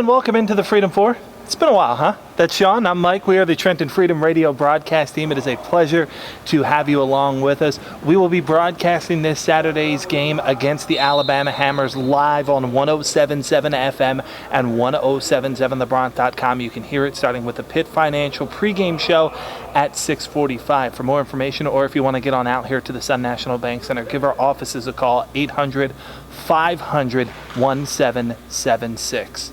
Gentlemen, welcome into the Freedom 4. It's been a while, huh? That's Sean. I'm Mike. We are the Trenton Freedom Radio broadcast team. It is a pleasure to have you along with us. We will be broadcasting this Saturday's game against the Alabama Hammers live on 107.7 FM and 107.7thebronx.com. You can hear it starting with the Pitt Financial pregame show at 6:45. For more information, or if you want to get on out here to the Sun National Bank Center, give our offices a call, 800-500-1776.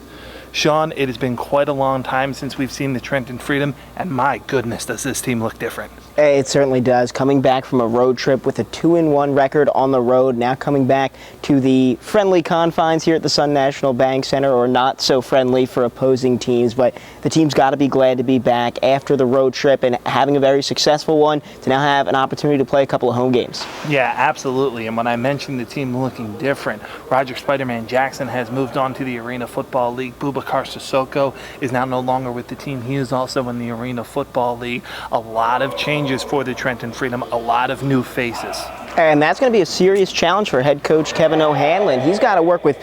Sean, it has been quite a long time since we've seen the Trenton Freedom, and my goodness, does this team look different. It certainly does. Coming back from a road trip with a 2-1 record on the road, now coming back to the friendly confines here at the Sun National Bank Center, or not so friendly for opposing teams, but the team's got to be glad to be back after the road trip and having a very successful one to now have an opportunity to play a couple of home games. Yeah, absolutely. And when I mentioned the team looking different, Roger Spider-Man Jackson has moved on to the Arena Football League. Boubacar Sissoko is now no longer with the team. He is also in the Arena Football League. A lot of changes for the Trenton Freedom, a lot of new faces. And that's going to be a serious challenge for head coach Kevin O'Hanlon. He's got to work with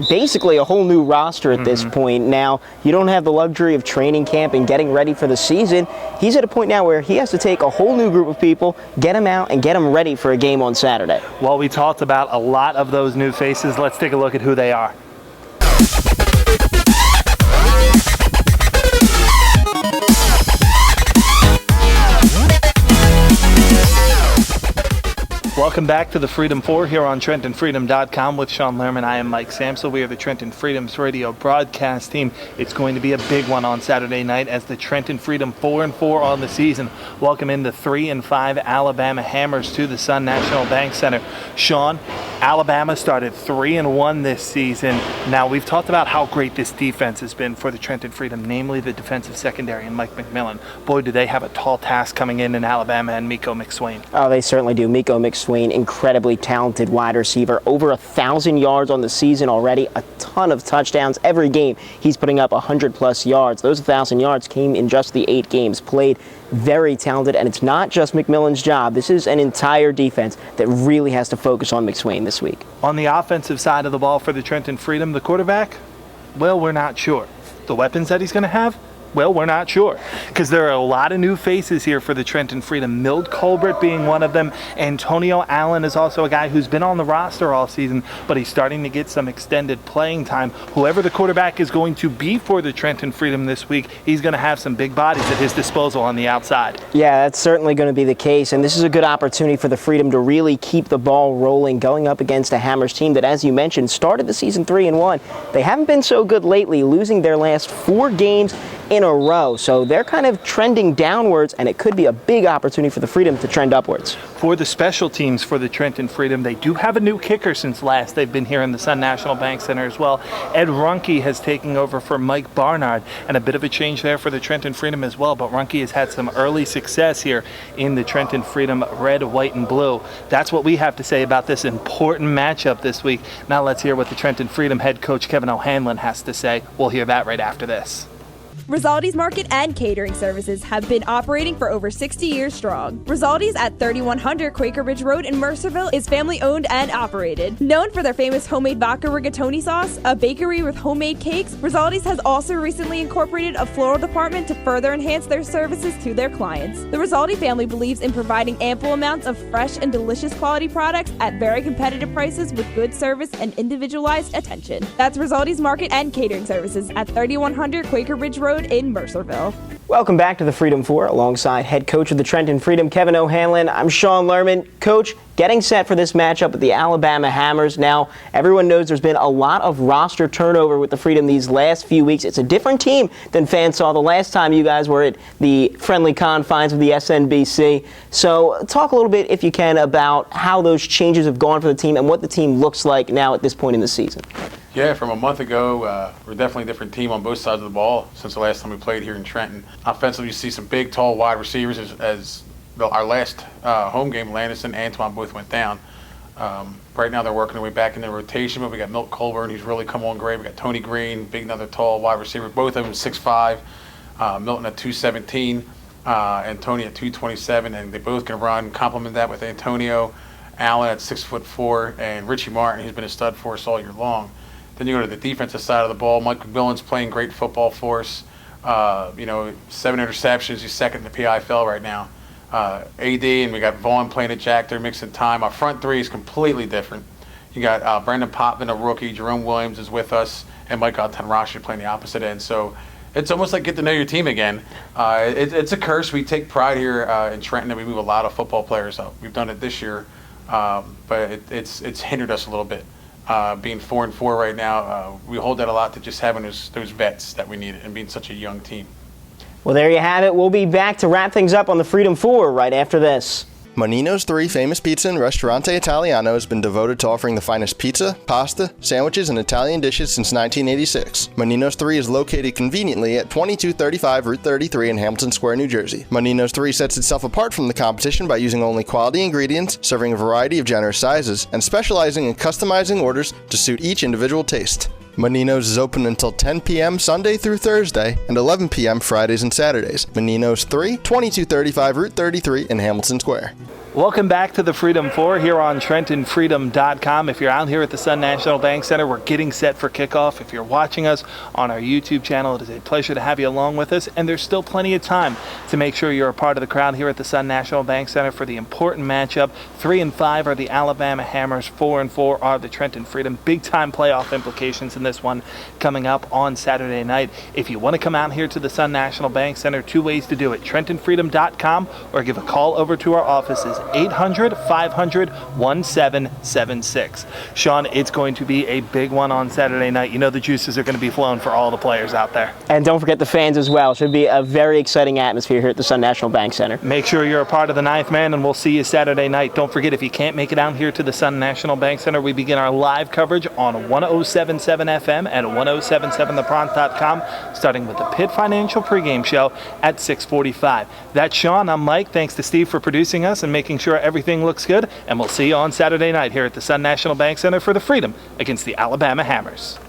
basically a whole new roster at this point. Now, you don't have the luxury of training camp and getting ready for the season. He's at a point now where he has to take a whole new group of people, get them out, and get them ready for a game on Saturday. Well, we talked about a lot of those new faces. Let's take a look at who they are. Welcome back to the Freedom 4 here on TrentonFreedom.com with Sean Lerman. I am Mike Samsel. We are the Trenton Freedom's radio broadcast team. It's going to be a big one on Saturday night as the Trenton Freedom 4-4 on the season welcome in the 3-5 Alabama Hammers to the Sun National Bank Center. Sean, Alabama started 3-1 this season. Now, we've talked about how great this defense has been for the Trenton Freedom, namely the defensive secondary and Mike McMillan. Boy, do they have a tall task coming in Alabama and Miko McSwain. Oh, they certainly do. Miko McSwain, incredibly talented wide receiver, over 1,000 yards on the season already, a ton of touchdowns. Every game he's putting up 100-plus yards. Those 1,000 yards came in just the 8 games played. Very talented, and it's not just McMillan's job. This is an entire defense that really has to focus on McSwain this week. On the offensive side of the ball for the Trenton Freedom, the quarterback, well, we're not sure. The weapons that he's going to have, well, we're not sure, because there are a lot of new faces here for the Trenton Freedom. Milt Colbert being one of them. Antonio Allen is also a guy who's been on the roster all season, but he's starting to get some extended playing time. Whoever the quarterback is going to be for the Trenton Freedom this week, he's going to have some big bodies at his disposal on the outside. Yeah, that's certainly going to be the case, and this is a good opportunity for the Freedom to really keep the ball rolling, going up against a Hammers team that, as you mentioned, started the season 3-1. They haven't been so good lately, losing their last 4 games in a row. So they're kind of trending downwards, and it could be a big opportunity for the Freedom to trend upwards. For the special teams for the Trenton Freedom, they do have a new kicker since last they've been here in the Sun National Bank Center as well. Ed Runke has taken over for Mike Barnard, and a bit of a change there for the Trenton Freedom as well. But Runke has had some early success here in the Trenton Freedom red, white, and blue. That's what we have to say about this important matchup this week. Now let's hear what the Trenton Freedom head coach Kevin O'Hanlon has to say. We'll hear that right after this. Risaldi's Market and Catering Services have been operating for over 60 years strong. Risaldi's at 3100 Quaker Ridge Road in Mercerville is family-owned and operated. Known for their famous homemade vodka rigatoni sauce, a bakery with homemade cakes, Risaldi's has also recently incorporated a floral department to further enhance their services to their clients. The Risaldi family believes in providing ample amounts of fresh and delicious quality products at very competitive prices with good service and individualized attention. That's Risaldi's Market and Catering Services at 3100 Quaker Ridge Road in Mercerville. Welcome back to the Freedom 4 alongside head coach of the Trenton Freedom, Kevin O'Hanlon. I'm Sean Lerman. Coach, getting set for this matchup with the Alabama Hammers. Now, everyone knows there's been a lot of roster turnover with the Freedom these last few weeks. It's a different team than fans saw the last time you guys were at the friendly confines of the SNBC. So talk a little bit, if you can, about how those changes have gone for the team and what the team looks like now at this point in the season. Yeah, from a month ago, we're definitely a different team on both sides of the ball since the last time we played here in Trenton. Offensively, you see some big, tall wide receivers as our last home game, Landis and Antoine both went down. Right now they're working their way back in their rotation, but we got Milt Colburn, who's really come on great. We got Tony Green, big, another tall wide receiver. Both of them 6'5", Milton at 217, and Tony at 227, and they both can run. Complement that with Antonio Allen at 6'4", and Richie Martin, who's been a stud for us all year long. Then you go to the defensive side of the ball. Mike McMillan's playing great football for us. 7 interceptions. He's second in the PIFL right now. AD, and we got Vaughn playing at Jack. They're mixing time. Our front three is completely different. You got Brendan Potvin, a rookie. Jerome Williams is with us, and Mike Altenrashi playing the opposite end. So it's almost like get to know your team again. It's a curse. We take pride here in Trenton that we move a lot of football players up. We've done it this year, but it's hindered us a little bit. Being 4-4 right now, we hold that a lot to just having those vets that we need and being such a young team. Well, there you have it. We'll be back to wrap things up on the Freedom 4 right after this. Manino's 3 famous pizza and Ristorante Italiano has been devoted to offering the finest pizza, pasta, sandwiches, and Italian dishes since 1986. Manino's 3 is located conveniently at 2235 Route 33 in Hamilton Square, New Jersey. Manino's 3 sets itself apart from the competition by using only quality ingredients, serving a variety of generous sizes, and specializing in customizing orders to suit each individual taste. Manino's is open until 10 p.m. Sunday through Thursday and 11 p.m. Fridays and Saturdays. Manino's 3, 2235 Route 33 in Hamilton Square. Welcome back to the Freedom 4 here on TrentonFreedom.com. If you're out here at the Sun National Bank Center, we're getting set for kickoff. If you're watching us on our YouTube channel, it is a pleasure to have you along with us. And there's still plenty of time to make sure you're a part of the crowd here at the Sun National Bank Center for the important matchup. 3-5 are the Alabama Hammers. 4-4 are the Trenton Freedom. Big-time playoff implications in this one coming up on Saturday night. If you want to come out here to the Sun National Bank Center, 2 ways to do it. TrentonFreedom.com or give a call over to our offices. 800-500-1776. Sean, it's going to be a big one on Saturday night. You know the juices are going to be flowing for all the players out there. And don't forget the fans as well. Should be a very exciting atmosphere here at the Sun National Bank Center. Make sure you're a part of the ninth man, and we'll see you Saturday night. Don't forget, if you can't make it out here to the Sun National Bank Center, we begin our live coverage on 107.7 FM and 107.7thepront.com, starting with the Pitt Financial pregame show at 6:45. That's Sean. I'm Mike. Thanks to Steve for producing us and making sure everything looks good, and we'll see you on Saturday night here at the Sun National Bank Center for the Freedom against the Alabama Hammers.